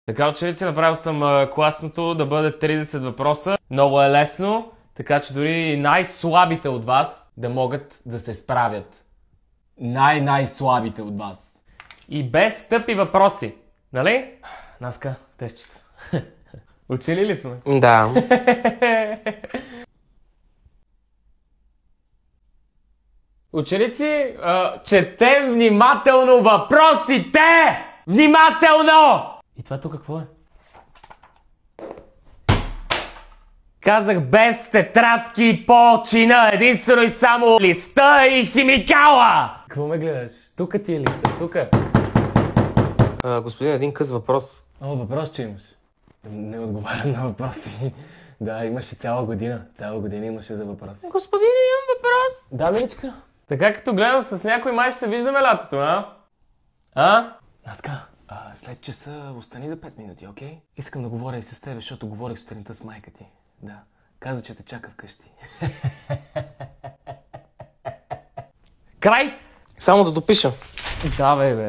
Така, ученици, направил съм класното да бъде 30 въпроса. Много е лесно, така че дори най-слабите от вас да могат да се справят. Най-слабите от вас. И без тъпи въпроси. Нали? Наска, тестчето. Учили ли сме? Да. Ученици, четем внимателно въпросите! Внимателно! И това тук какво е? Казах без тетрадки по чина, единствено и само листа и химикала! Какво ме гледаш? Тука ти е листа, тука. Господин, един къс въпрос. Въпрос, че имаш. Не отговарям на въпроси. Да, имаше цяла година. Цяла година имаше за въпроси. Господин, имам въпрос. Да, миличка. Така като гледам с някой, май ще се виждаме лятото, а? Наска, след часа остани за 5 минути, окей? Искам да говоря и с тебе, защото говорих сутринта с майка ти. Да. Каза, че те чака вкъщи. Край! Само да допиша. Да, бе.